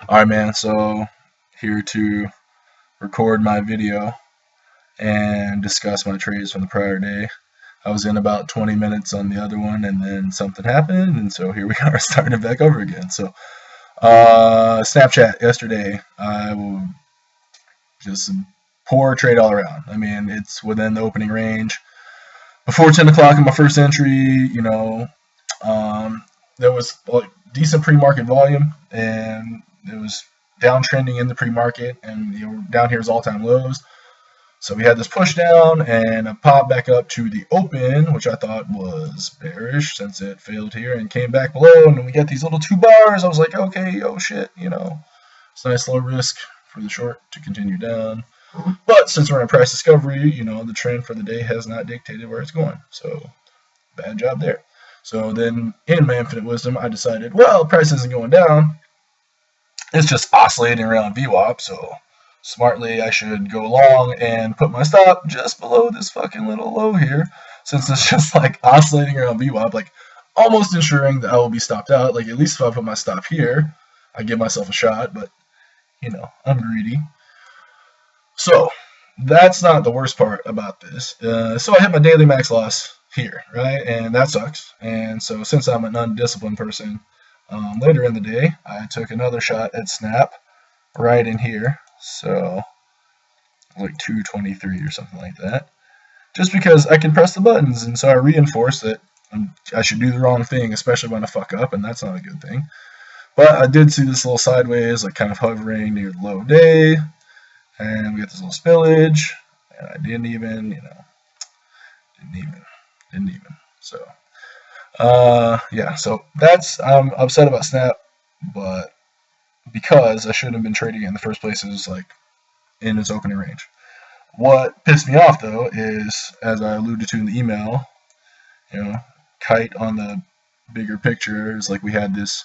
Alright, man, so here to record my video and discuss my trades from the prior day. I was in about 20 minutes on the other one, and then something happened, and so here we are starting it back over again. So, Snapchat yesterday, I will just poor trade all around. I mean, it's within the opening range. Before 10 o'clock in my first entry, there was like decent pre-market volume, and it was downtrending in the pre-market, and down here is all-time lows. So we had this push down and a pop back up to the open, which I thought was bearish since it failed here and came back below. And we get these little two bars. I was like, okay, oh shit, it's nice low risk for the short to continue down. But since we're in price discovery, the trend for the day has not dictated where it's going. So bad job there. So then in my infinite wisdom, I decided, well, price isn't going down. It's just oscillating around VWAP. So smartly, I should go along and put my stop just below this fucking little low here, since it's just like oscillating around VWAP, like almost ensuring that I will be stopped out. Like at least if I put my stop here, I give myself a shot, but I'm greedy. So that's not the worst part about this. So I hit my daily max loss here, right? And that sucks. And so since I'm an undisciplined person, later in the day, I took another shot at Snap right in here. So like 223 or something like that. Just because I can press the buttons, and so I reinforce that I should do the wrong thing, especially when I fuck up, and that's not a good thing. But I did see this little sideways, like kind of hovering near the low day, and we got this little spillage, and I didn't even. So, yeah, so I'm upset about Snap, but because I shouldn't have been trading it in the first place, is like in its opening range. What pissed me off though is, as I alluded to in the email, kite on the bigger picture is like we had this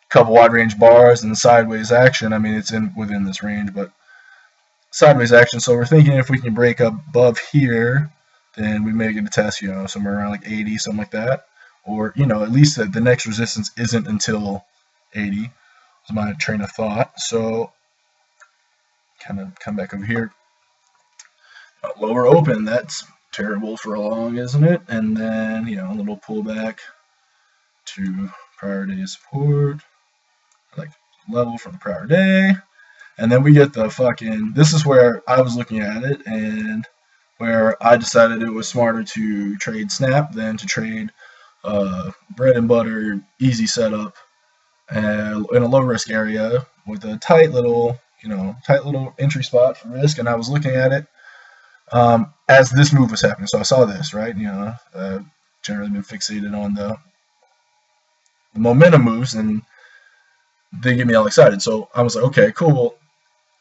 couple wide range bars and sideways action. I mean, it's within this range, but sideways action. So we're thinking if we can break above here, then we may get a test, somewhere around like 80, something like that, or at least the next resistance isn't until 80. Was my train of thought. So kind of come back over here. Lower open, that's terrible for a long, isn't it? And then, a little pullback to prior day support, like level from the prior day. And then we get the fucking, this is where I was looking at it and where I decided it was smarter to trade Snap than to trade bread and butter, easy setup, and in a low risk area with a tight little entry spot for risk. And I was looking at it as this move was happening. So I saw this, right? Generally been fixated on the momentum moves, and they get me all excited. So I was like, okay, cool.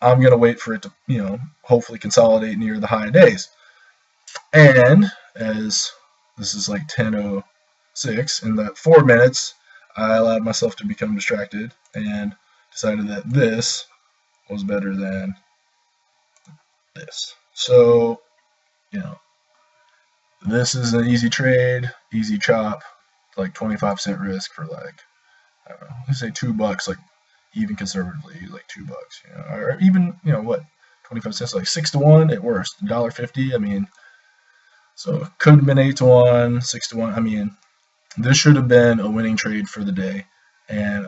I'm going to wait for it to, hopefully consolidate near the high days. And as this is like 10:06, in that 4 minutes, I allowed myself to become distracted and decided that this was better than this. So, this is an easy trade, easy chop, like 25% risk for like, I don't know, let's say $2, like even conservatively, like $2, or even, 25 cents, like 6-1 at worst, $1.50. I mean, so it could have been 8-1, 6-1. I mean, this should have been a winning trade for the day, and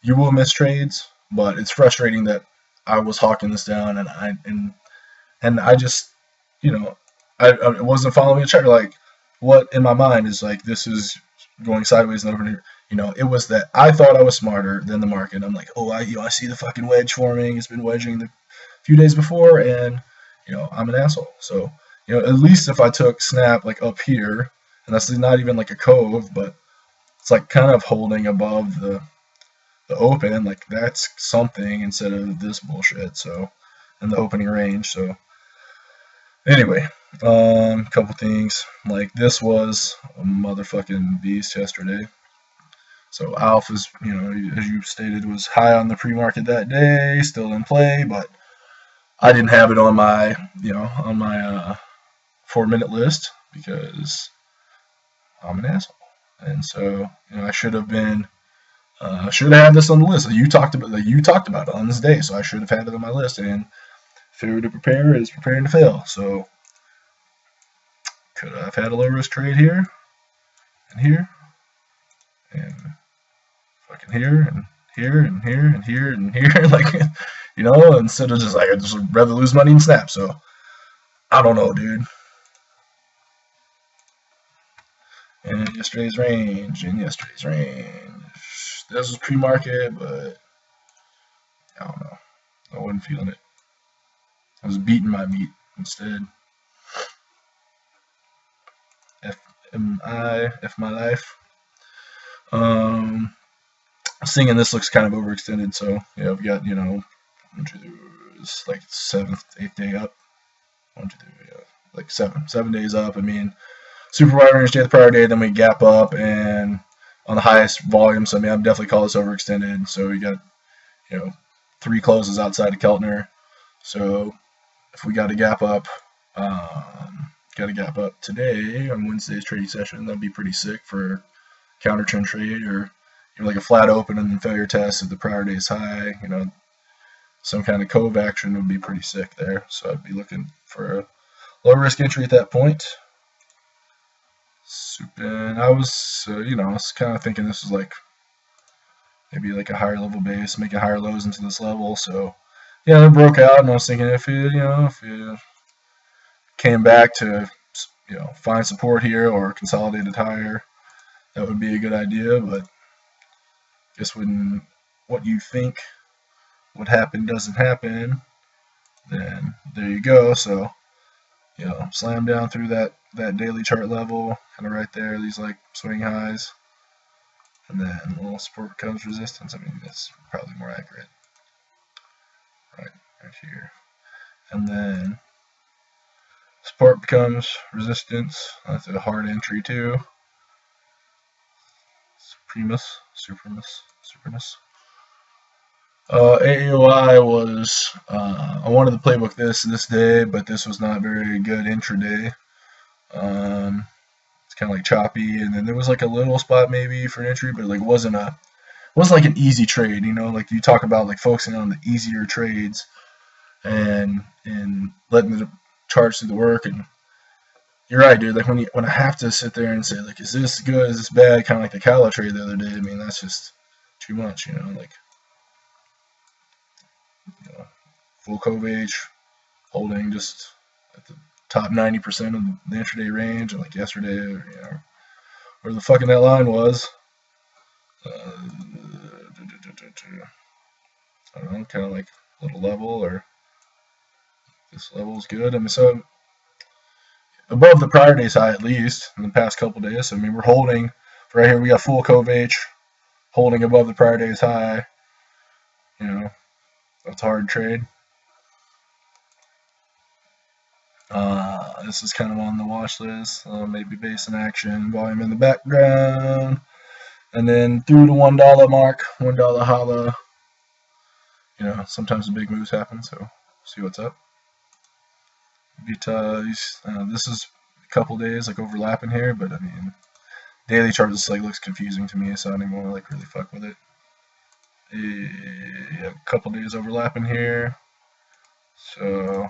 you will miss trades, but it's frustrating that I was hawking this down, and I just, I wasn't following a chart. Like, what in my mind is like, this is going sideways and over here. It was that I thought I was smarter than the market. I'm like, oh, I see the fucking wedge forming. It's been wedging the few days before, and I'm an asshole. So at least if I took Snap like up here, and that's not even like a cove, but it's like kind of holding above the open, like that's something instead of this bullshit. So in the opening range. So anyway, couple things, like this was a motherfucking beast yesterday. So Alpha's, as you stated, was high on the pre-market that day, still in play, but I didn't have it on my, 4-minute list because I'm an asshole. And so, I should have been I should have had this on the list. You talked about it on this day, so I should have had it on my list. And failure to prepare is preparing to fail. So could I have had a low risk trade here and here and fucking here and here and here and here and here, like, you know, instead of just like I just would rather lose money and snap. So I don't know, dude. And yesterday's range, This was pre-market, but I don't know. I wasn't feeling it. I was beating my meat instead. F my life. Singing this looks kind of overextended, so yeah, we got, you know, it's like 7th, 8th day up. 1, 2, 3, yeah, like 7 days up. I mean, super wide range day the prior day, then we gap up and on the highest volume. So I mean, I'm definitely call this overextended. So we got, you know, 3 closes outside of Keltner. So if we got a gap up, today on Wednesday's trading session, that'd be pretty sick for counter trend trade, or you know, like a flat open and then failure test at the prior day's high. You know, some kind of cove action would be pretty sick there. So I'd be looking for a low risk entry at that point. And I was, you know, I was kind of thinking this was like maybe like a higher level base, making higher lows into this level. So yeah, it broke out, and I was thinking if it came back to, you know, find support here or consolidated higher, that would be a good idea. But I guess when what you think would happen doesn't happen, then there you go. So, you know, slam down through that daily chart level, kind of right there, these like swing highs, and then a little support becomes resistance. I mean, that's probably more accurate. Right here. And then support becomes resistance. That's a hard entry too. Supremus. AOI was, I wanted to playbook this day, but this was not very good intraday. It's kind of like choppy, and then there was like a little spot maybe for an entry, but like wasn't like an easy trade, you know, like you talk about like focusing on the easier trades and letting the charts do the work. And you're right, dude, like when I have to sit there and say like, is this good, is this bad, kind of like the Cala trade the other day, I mean, that's just too much, you know, like, you know, full cove H holding just at the top 90% of the intraday range, and like yesterday, or, you know, where the fucking that line was, I don't know, kind of like a little level, or this level is good. I mean, so above the prior day's high at least in the past couple days. So, I mean, we're holding right here. We got full cove H holding above the prior day's high. You know, that's a hard trade. This is kind of on the watch list. Maybe base in action, volume in the background, and then through the $1 mark, $1 holla. You know, sometimes the big moves happen, so see what's up. Because this is a couple days like overlapping here, but I mean, daily chart just like looks confusing to me, so I don't even want to like really fuck with it. Yeah, a couple days overlapping here, so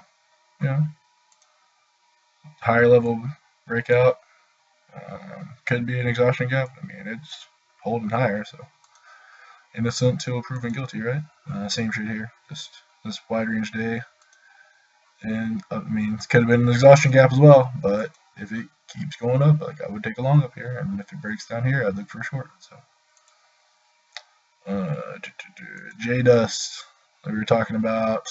yeah, higher level breakout, could be an exhaustion gap. I mean, it's holding higher, so innocent till proven guilty, right? Same shit here, just this wide range day. And I mean, it could have been an exhaustion gap as well, but if it keeps going up, like I would take a long up here, and if it breaks down here, I'd look for a short. So, J-Dust, like we were talking about.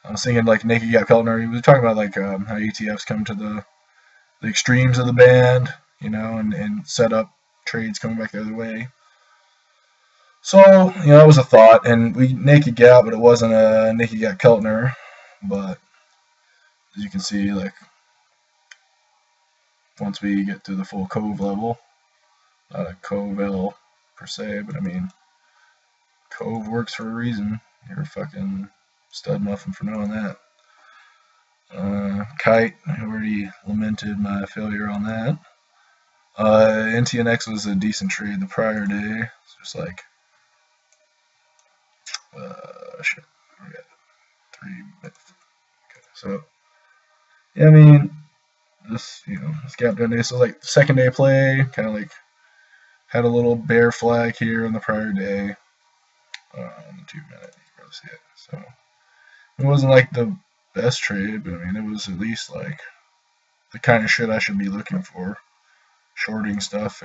I was thinking like Naked Gap Keltner. We were talking about like how ETFs come to the extremes of the band, you know, and set up trades coming back the other way. So, you know, it was a thought, and we Naked Gap, but it wasn't a Naked Gap Keltner. But as you can see, like once we get to the full cove level, not a cove L per se, but I mean, cove works for a reason. You're a fucking stud muffin for knowing that. Kite, I already lamented my failure on that. NTNX was a decent trade the prior day. It's just like Shit. We got 3 minutes. Okay, so yeah, I mean, this this gap down day. So like second day play, kind of like had a little bear flag here on the prior day. On the 2 minute, you can really see it. So it wasn't like the best trade, but I mean, it was at least like the kind of shit I should be looking for. Shorting stuff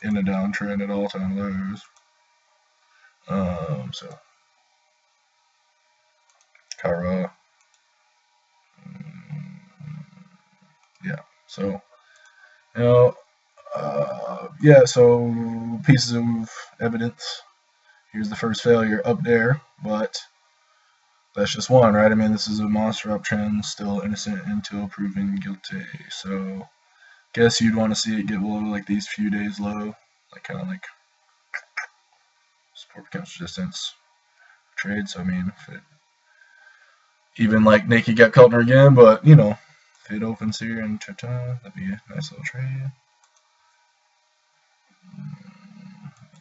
in a downtrend at all-time lows. So Kara, yeah. So yeah. So pieces of evidence. Here's the first failure up there, but that's just one, right? I mean, this is a monster uptrend, still innocent until proven guilty. So guess you'd want to see it get below like these few days low, like kind of like support becomes resistance trade. So I mean, if it even like naked gap Keltner again, but if it opens here and that'd be a nice little trade.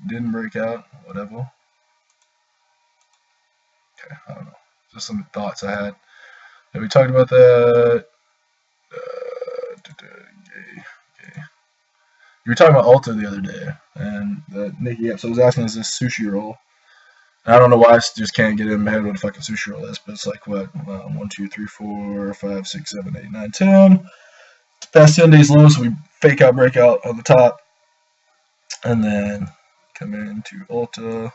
Didn't break out, whatever. Okay, I don't know. Just some thoughts I had. And we talked about that. You were talking about Alta the other day, and the naked gap. So I was asking, is this sushi roll? And I don't know why I just can't get in my head what a fucking sushi roll is, but it's like what 1, 2, 3, 4, 5, 6, 7, 8, 9, 10. Past 10 days low, so we fake out breakout on the top, and then come into Alta.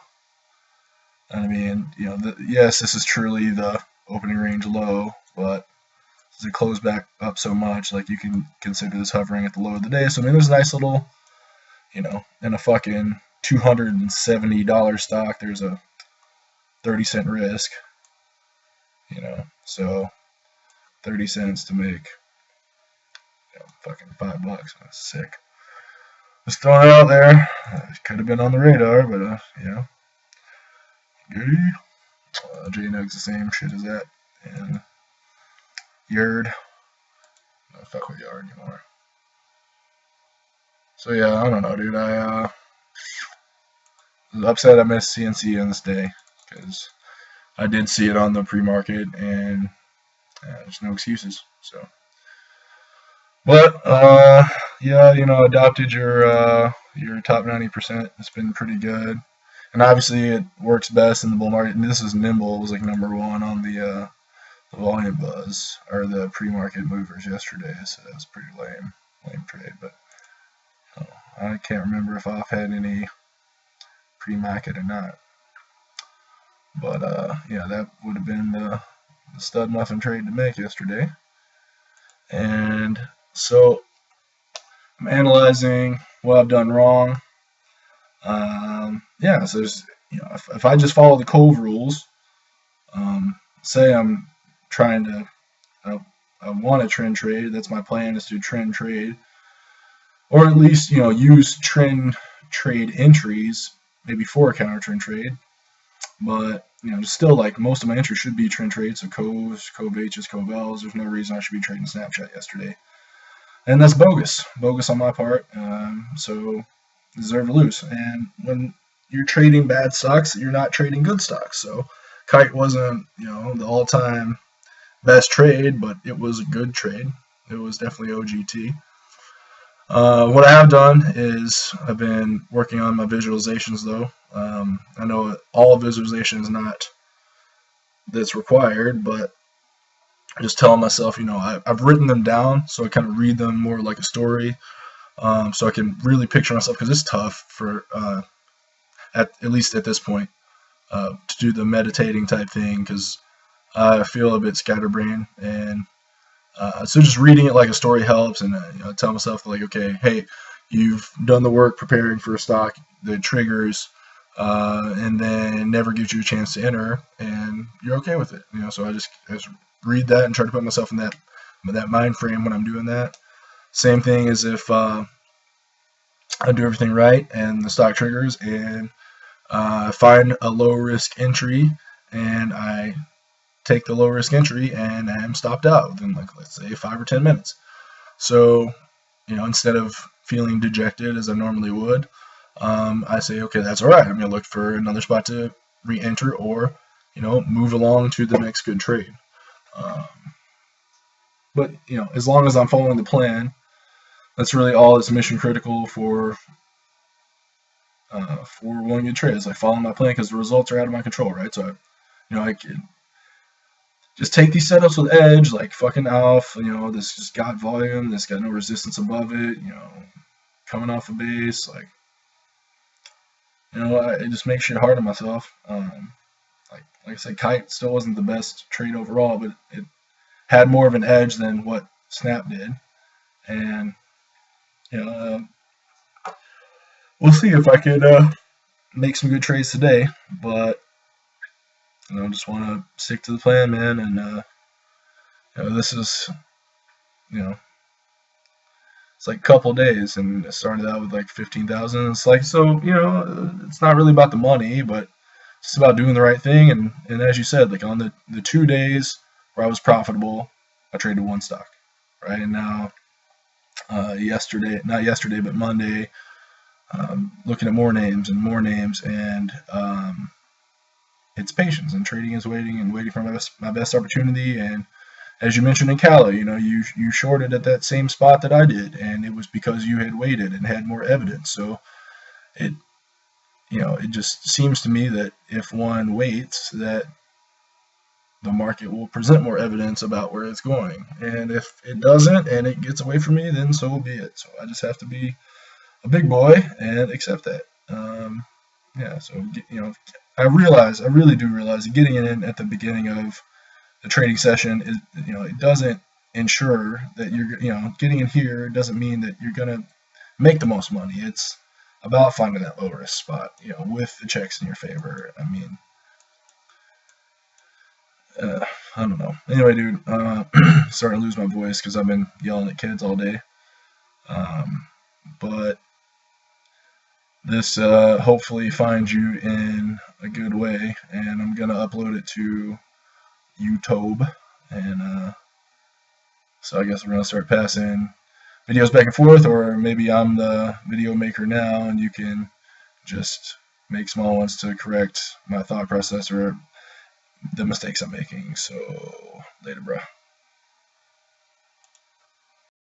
I mean, yes, this is truly the opening range low, but as it closed back up so much, like you can consider this hovering at the low of the day. So I mean, there's a nice little, in a fucking $270 stock, there's a 30-cent risk, so 30 cents to make, fucking $5. That's sick. Just throwing it out there. It could have been on the radar, but JNUG's the same shit as that, and Yard. Don't fuck with Yard anymore. So yeah, I don't know, dude. I was upset I missed CNC on this day because I did see it on the pre-market, and there's no excuses. So, but yeah, adopted your top 90%. It's been pretty good, and obviously it works best in the bull market. And this is Nimble was like number 1 on the volume buzz or the pre-market movers yesterday, so that was pretty lame trade. But I can't remember if I've had any pre-market or not. But yeah, that would have been the stud muffin trade to make yesterday. And so I'm analyzing what I've done wrong. Yeah, so there's, if I just follow the Cove rules, say I'm trying to, I want a trend trade. That's my plan, is to trend trade, or at least use trend trade entries, maybe for a counter trend trade. But still, like, most of my entries should be trend trades. So Coves, Cove H's, Cove L's. There's no reason I should be trading Snapchat yesterday, and that's bogus on my part. So deserve to lose. And when you're trading bad stocks, you're not trading good stocks. So Kite wasn't the all-time best trade, but it was a good trade. It was definitely OGT. What I have done is I've been working on my visualizations, though. I know all visualization is not that's required, but I'm just telling myself, I've written them down, so I kind of read them more like a story, so I can really picture myself, because it's tough for, at least at this point, to do the meditating type thing, because I feel a bit scatterbrained, and so just reading it like a story helps, and I tell myself, like, okay, hey, you've done the work preparing for a stock that triggers, and then never gives you a chance to enter, and you're okay with it. So I just read that and try to put myself in that mind frame when I'm doing that. Same thing as if I do everything right and the stock triggers, and find a low risk entry, and I take the low risk entry, and I'm stopped out within, like, let's say 5 or 10 minutes. So instead of feeling dejected as I normally would, I say, okay, that's all right. I'm gonna look for another spot to re-enter or, move along to the next good trade. But as long as I'm following the plan, that's really all that's mission critical for one good trade. It's like following my plan because the results are out of my control, right? So I can just take these setups with edge, like fucking Alf. This just got volume. This got no resistance above it. Coming off a base, like I just make shit hard on myself. Like I said, Kite still wasn't the best trade overall, but it had more of an edge than what Snap did, and we'll see if I could make some good trades today. But just want to stick to the plan, man. And this is it's like a couple days, and it started out with like 15,000. It's like, so it's not really about the money, but it's about doing the right thing. And as you said, like on the 2 days where I was profitable, I traded one stock, right? And now not yesterday, but Monday, looking at more names, and it's patience, and trading is waiting and waiting for my best opportunity. And as you mentioned in Cali, you shorted at that same spot that I did, and it was because you had waited and had more evidence. So it just seems to me that if one waits, that the market will present more evidence about where it's going. And if it doesn't and it gets away from me, then so be it. So I just have to be a big boy and accept that. So I really do realize that getting in at the beginning of the trading session is, it doesn't ensure that you're, getting in here doesn't mean that you're gonna make the most money. It's about finding that low risk spot, with the checks in your favor. I mean, I don't know. Anyway, dude, starting to lose my voice because I've been yelling at kids all day. But this hopefully finds you in a good way, and I'm gonna upload it to YouTube, and so I guess we're gonna start passing videos back and forth, or maybe I'm the video maker now, and you can just make small ones to correct my thought process or the mistakes I'm making. So later, bro.